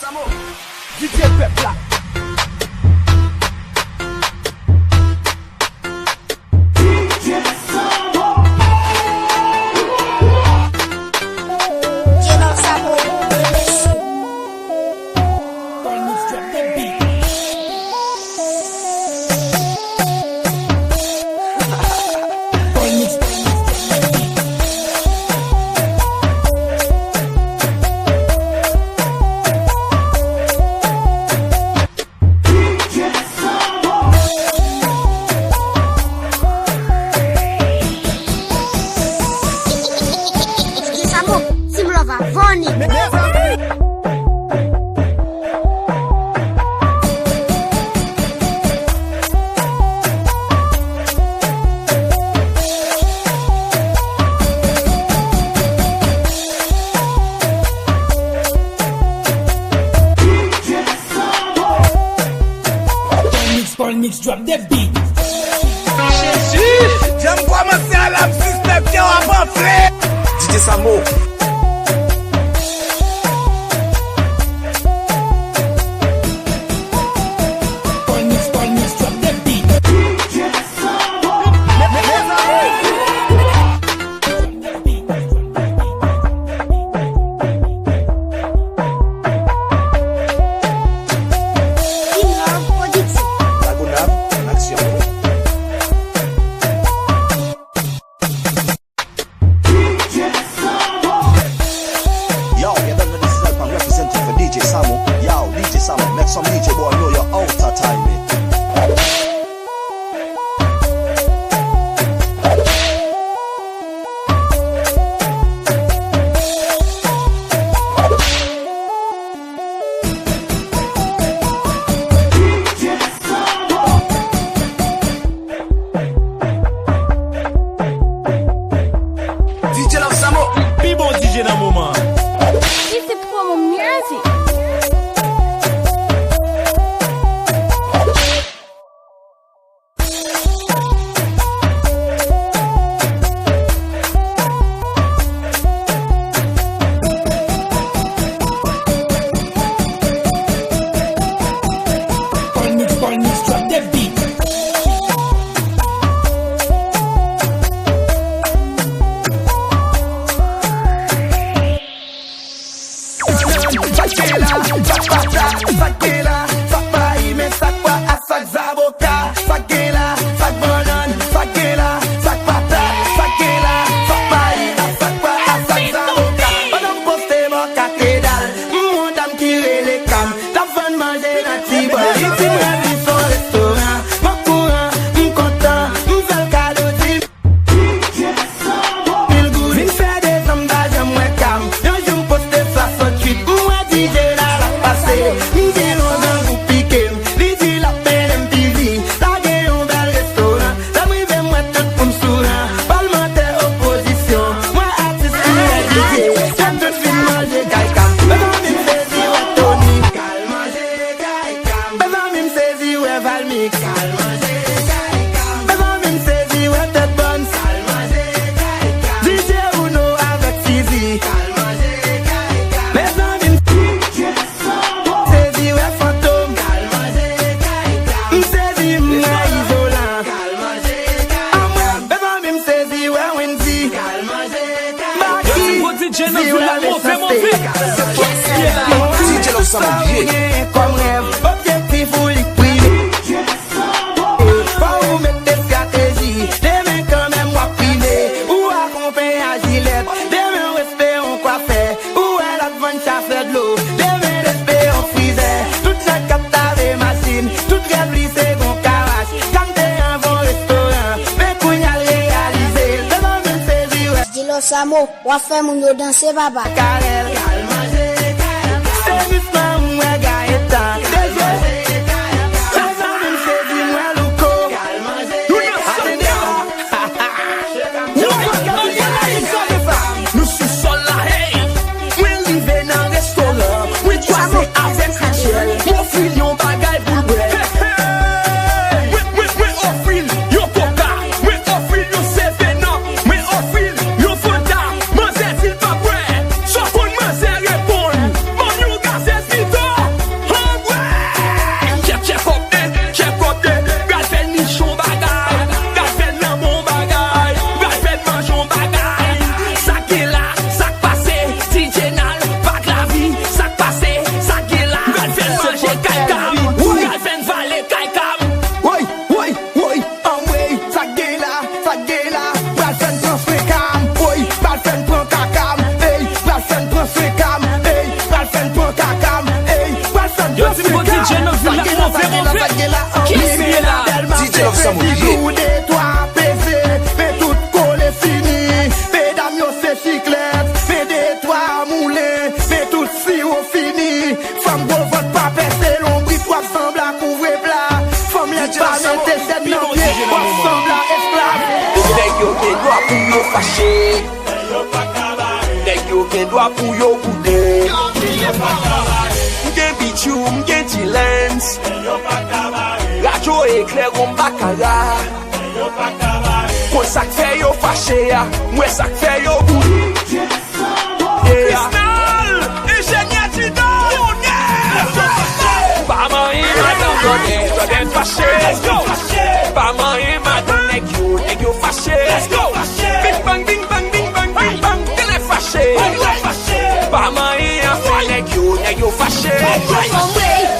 Samo, DJ Pepla. Mix drop the beat. Jésus, j'aime commencer à la système qui a pas fait. DJ Samo. Mix drop the beat. Some DJ boy know you're out of time. DJ Love Samo. Puis bon DJ dans le moment. This is promo music. Mix drop the beat. DJ Love Samo. Comme rêve, objectif ou liquide. Pas où mettre des stratégies, des mains quand même moi privé. Ou accompagner à Gillette, des mains respect on quoi faire. Ou elle a besoin de chasser de l'eau, des mains respect on freezer. Toute la capta des machines, toute rêve c'est bon carrage. Quand t'es un bon restaurant, mais qu'on y a réalisé. Devant même saisir, DJ Love Samo, ou a fait mon danser baba. Karel, Yo Love Samo, yeah. Tout de toi apaisé, mais tout collé fini. Mesdames, yo c'est chiclette, mais de toi moulé, mais tout si au fini. Femme beau votre pas percé, l'ombri pour semble à couvrir plat. Femme les pas mettez cette pied, pour semble à esclave. Nèg yo gen droit pour yo fâché. Nèg yo gen droit pour yo boudé. M'gen bichou, m'gen T-Lens. Radio éclair on bacala. Kon sak fè yo fâché ya, mwen sak fè yo boudé. Crystal, ingénieur Tino. Pas man madame Jordan fâché. Let's go. Pas man madame nèg yo fâché. Let's go. Bing bang bing bang bing bang bing bang. Qu'elle est fâché. Pas man nèg yo fâché.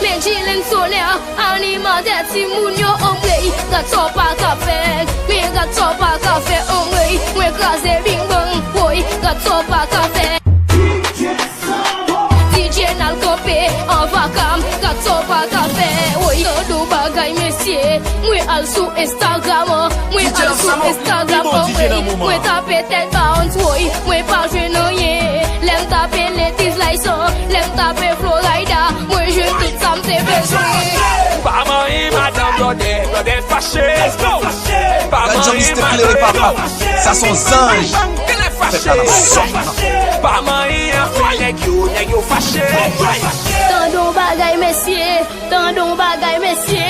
Men chillin' solaire, alimentaire, si moun yo ombre. Gato pa café, me gato pa café ombre. Mwen kaze bing bang boy, gato pa café. DJ nal kopé, en vacam, gato pa café. Oui, do bagay mesye, mwen al sou Instagram, mwen al sou Instagram ombre. Mwen tape tel bounce boy, mwen pa jwe no ye. Lem tape letis like so, lem tape Florida, mwen jwe tout sa mte besoin. Pas man madame Jordan fâché. Let's go. Pas La journaliste éclairée papa, ça son ange. Faites la sorte. Pas man nèg yo fâché. Tandon bagay mesye, tandon bagay mesye.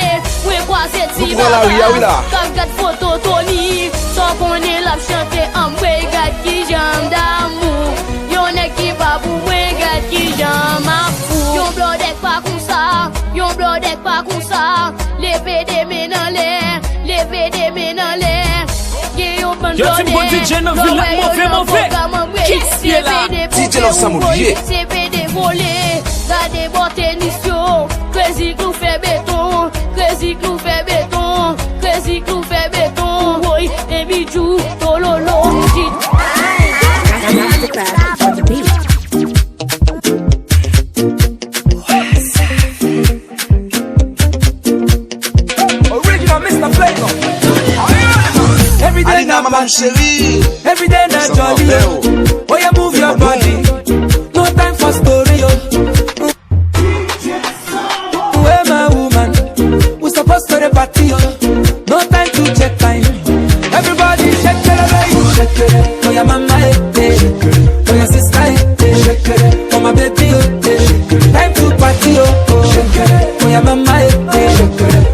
Mwen croise ti Vous la rue, oui là. Kap gat photo Tony, so konnen lap chante am mwen gat ki jam d'amour. Yon ek ki pa pou mwen gat ki jam a fou. Yon blodek pa kon sa, yon blodek pa kon sa. Leve de men nan l'air, leve de men nan l'air. Ye yon bon Yo, c'est bon DJ, non, mon fait. Qui est là? DJ Love Samo, yeah. C'est pédé volé, gardez bon tennis yo. Crazy clou fait béton, crazy clou fait béton, crazy clou fait béton. Oui, et bijou, tololo, Original Mr. Flavor. Every day Alina maman chérie. every day na jolly yo. Oh yeah, move your body. No time for story yo. Where my woman? We supposed to the party yo. No time to check time. Everybody shake it, baby. Shake it. For your mama, for your sister, shake it. For my baby, time to party yo. Shake it. For your mama,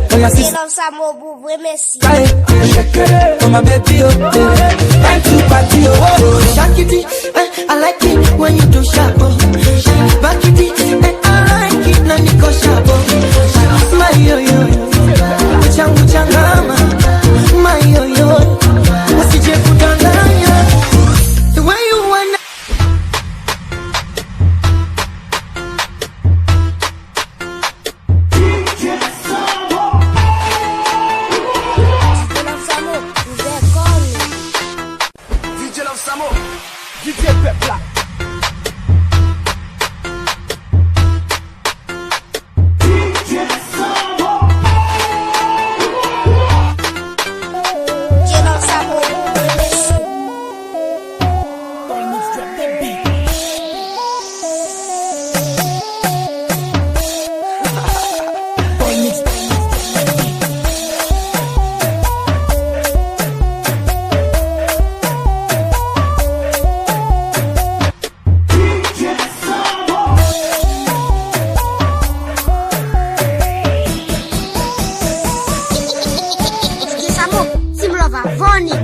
for your sister. Love Samo, boubou, merci. For my baby, time to party, Shakity, I like it when you do sharp. Back it, I like it when you go sharp. My yo yo, uchangama. My yo yo, usije kudanganya. The way you wanna. Love Samo, vous êtes comme. DJ Love Samo. DJ Pepla. DJ Love Samo, boubou, merci. Polnix drop the beat. Polnix drop the beat. DJ Samo, Team Lover, Vonnie.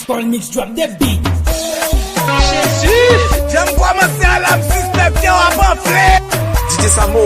Polnix drop the beat. Jésus, j'aime commencer à la suspect qui a pas fait. DJ Samo,